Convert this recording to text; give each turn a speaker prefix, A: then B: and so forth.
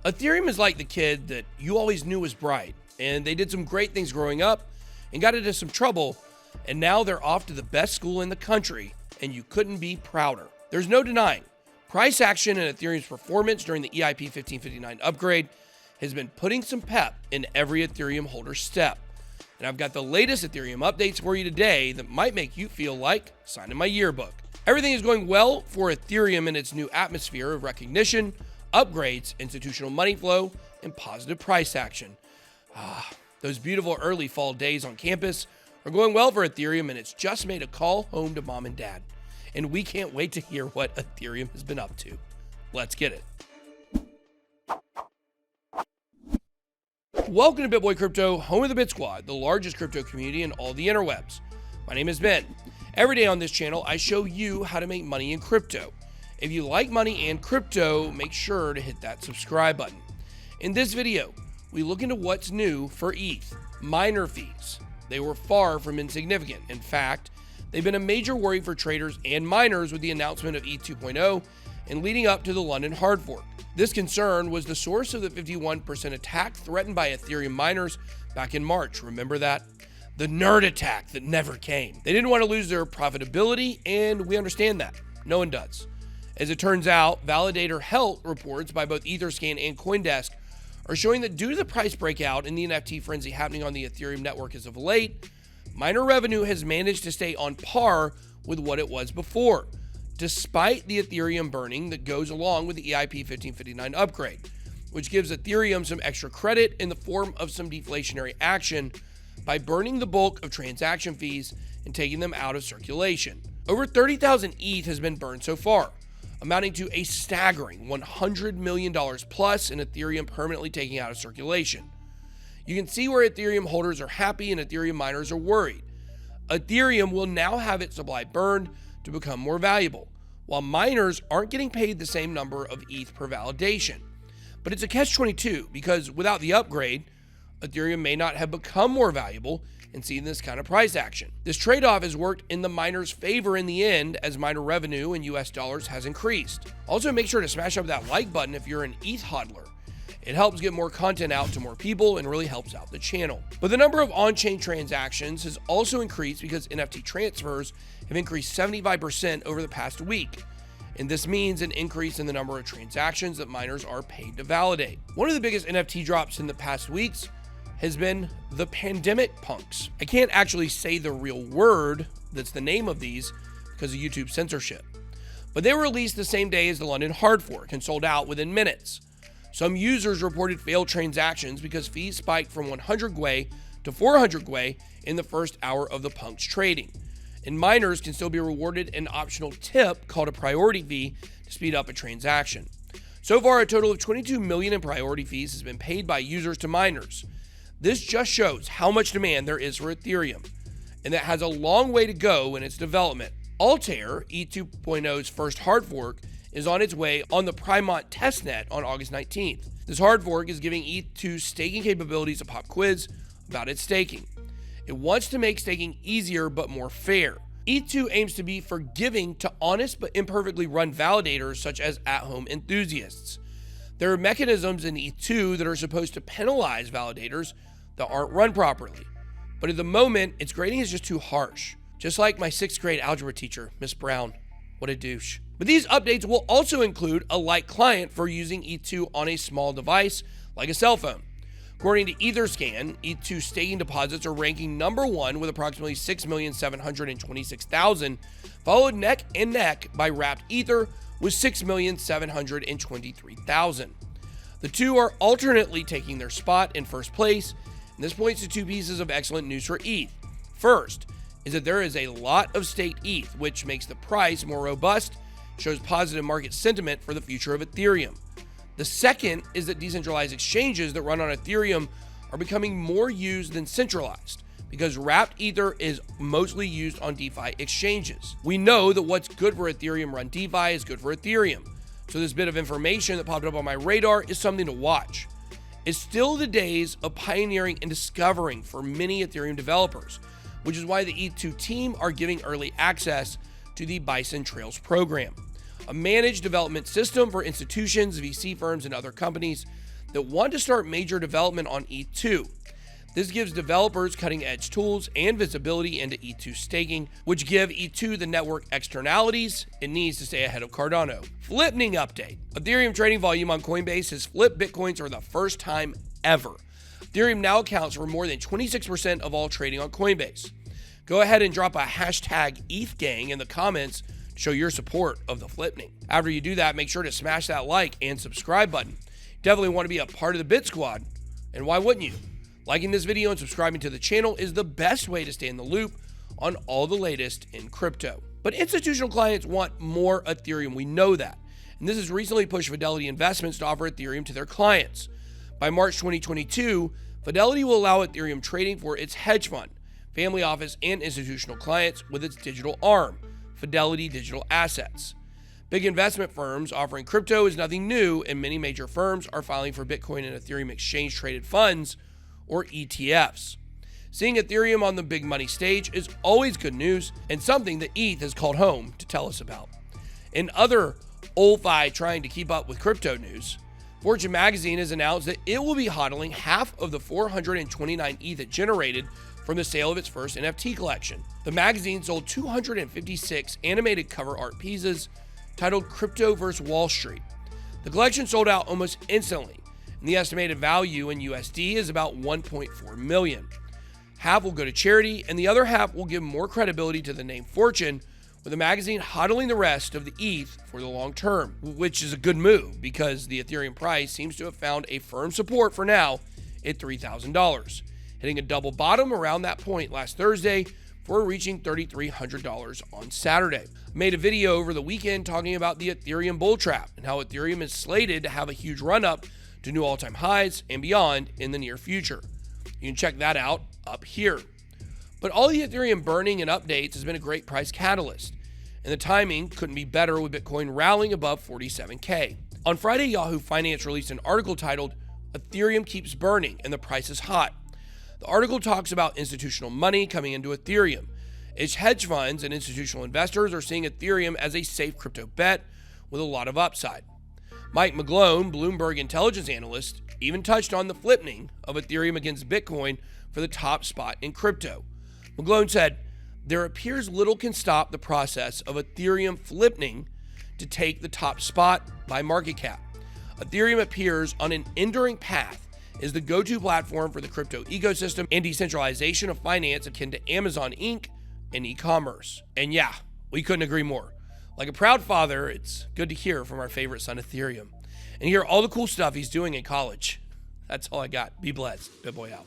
A: Ethereum is like the kid that you always knew was bright, and they did some great things growing up and got into some trouble, and now they're off to the best school in the country, and you couldn't be prouder. There's no denying, price action and Ethereum's performance during the EIP 1559 upgrade has been putting some pep in every Ethereum holder's step. And I've got the latest Ethereum updates for you today that might make you feel like signing my yearbook. Everything is going well for Ethereum in its new atmosphere of recognition, upgrades, institutional money flow, and positive price action. Those beautiful early fall days on campus are going well for Ethereum, and it's just made a call home to mom and dad. And we can't wait to hear what Ethereum has been up to. Let's get it. Welcome to BitBoy Crypto, home of the Bit Squad, the largest crypto community in all the interwebs. My name is Ben. Every day on this channel, I show you how to make money in crypto. If you like money and crypto, make sure to hit that subscribe button. In this video, we look into what's new for ETH, miner fees. They were far from insignificant. In fact, they've been a major worry for traders and miners with the announcement of ETH 2.0 and leading up to the London hard fork. This concern was the source of the 51% attack threatened by Ethereum miners back in March. Remember that? The nerd attack that never came. They didn't want to lose their profitability, and we understand that. No one does. As it turns out, validator health reports by both Etherscan and CoinDesk are showing that due to the price breakout in the NFT frenzy happening on the Ethereum network as of late, miner revenue has managed to stay on par with what it was before, despite the Ethereum burning that goes along with the EIP 1559 upgrade, which gives Ethereum some extra credit in the form of some deflationary action by burning the bulk of transaction fees and taking them out of circulation. Over 30,000 ETH has been burned so far, amounting to a staggering $100 million plus in Ethereum permanently taking out of circulation. You can see where Ethereum holders are happy and Ethereum miners are worried. Ethereum will now have its supply burned to become more valuable, while miners aren't getting paid the same number of ETH per validation. But it's a catch-22 because without the upgrade, Ethereum may not have become more valuable and seen this kind of price action. This trade-off has worked in the miners' favor in the end as miner revenue in US dollars has increased. Also, make sure to smash up that like button if you're an ETH hodler. It helps get more content out to more people and really helps out the channel. But the number of on-chain transactions has also increased because NFT transfers have increased 75% over the past week. And this means an increase in the number of transactions that miners are paid to validate. One of the biggest NFT drops in the past weeks has been the pandemic punks. I can't actually say the real word that's the name of these because of YouTube censorship. But they were released the same day as the London hard fork and sold out within minutes. Some users reported failed transactions because fees spiked from 100 Gwei to 400 Gwei in the first hour of the punks trading. And miners can still be rewarded an optional tip called a priority fee to speed up a transaction. So far, a total of 22 million in priority fees has been paid by users to miners. This just shows how much demand there is for Ethereum, and that has a long way to go in its development. Altair, ETH 2.0's first hard fork, is on its way on the Primont testnet on August 19th. This hard fork is giving ETH2 staking capabilities a pop quiz about its staking. It wants to make staking easier but more fair. ETH2 aims to be forgiving to honest but imperfectly run validators such as at-home enthusiasts. There are mechanisms in ETH2 that are supposed to penalize validators that aren't run properly. But at the moment, its grading is just too harsh. Just like my 6th grade algebra teacher, Miss Brown. What a douche. But these updates will also include a light client for using ETH2 on a small device like a cell phone. According to Etherscan, ETH2 staking deposits are ranking number 1 with approximately 6,726,000, followed neck and neck by Wrapped Ether with 6,723,000. The two are alternately taking their spot in first place, and this points to two pieces of excellent news for ETH. First is that there is a lot of staked ETH, which makes the price more robust, shows positive market sentiment for the future of Ethereum. The second is that decentralized exchanges that run on Ethereum are becoming more used than centralized because Wrapped Ether is mostly used on DeFi exchanges. We know that what's good for Ethereum run DeFi is good for Ethereum. So this bit of information that popped up on my radar is something to watch. It's still the days of pioneering and discovering for many Ethereum developers, which is why the ETH2 team are giving early access to the Bison Trails program, a managed development system for institutions, VC firms, and other companies that want to start major development on ETH2. This gives developers cutting-edge tools and visibility into ETH2 staking, which give ETH2 the network externalities it needs to stay ahead of Cardano. Flipning update. Ethereum trading volume on Coinbase has flipped Bitcoins for the first time ever. Ethereum now accounts for more than 26% of all trading on Coinbase. Go ahead and drop a hashtag ETHGang in the comments to show your support of the flipning. After you do that, make sure to smash that like and subscribe button. Definitely want to be a part of the Bit Squad, and why wouldn't you? Liking this video and subscribing to the channel is the best way to stay in the loop on all the latest in crypto. But institutional clients want more Ethereum, we know that. And this has recently pushed Fidelity Investments to offer Ethereum to their clients. By March 2022, Fidelity will allow Ethereum trading for its hedge fund, family office, and institutional clients with its digital arm, Fidelity Digital Assets. Big investment firms offering crypto is nothing new, and many major firms are filing for Bitcoin and Ethereum exchange-traded funds, or ETFs. Seeing Ethereum on the big money stage is always good news and something that ETH has called home to tell us about. In other old-fi trying to keep up with crypto news, Fortune magazine has announced that it will be hodling half of the 429 ETH it generated from the sale of its first NFT collection. The magazine sold 256 animated cover art pieces titled Crypto vs. Wall Street. The collection sold out almost instantly, and the estimated value in USD is about 1.4 million. Half will go to charity, and the other half will give more credibility to the name Fortune, with the magazine hodling the rest of the ETH for the long term, which is a good move because the Ethereum price seems to have found a firm support for now at $3,000, hitting a double bottom around that point last Thursday before reaching $3,300 on Saturday. I made a video over the weekend talking about the Ethereum bull trap and how Ethereum is slated to have a huge run-up to new all-time highs and beyond in the near future. You can check that out up here. But all the Ethereum burning and updates has been a great price catalyst, and the timing couldn't be better with Bitcoin rallying above 47K. On Friday, Yahoo Finance released an article titled, "Ethereum Keeps Burning and the Price is Hot." The article talks about institutional money coming into Ethereum. Its hedge funds and institutional investors are seeing Ethereum as a safe crypto bet with a lot of upside. Mike McGlone, Bloomberg intelligence analyst, even touched on the flipning of Ethereum against Bitcoin for the top spot in crypto. McGlone said, "There appears little can stop the process of Ethereum flipning to take the top spot by market cap. Ethereum appears on an enduring path as the go-to platform for the crypto ecosystem and decentralization of finance akin to Amazon Inc. and e-commerce." And yeah, we couldn't agree more. Like a proud father, it's good to hear from our favorite son, Ethereum, and hear all the cool stuff he's doing in college. That's all I got. Be blessed. BitBoy out.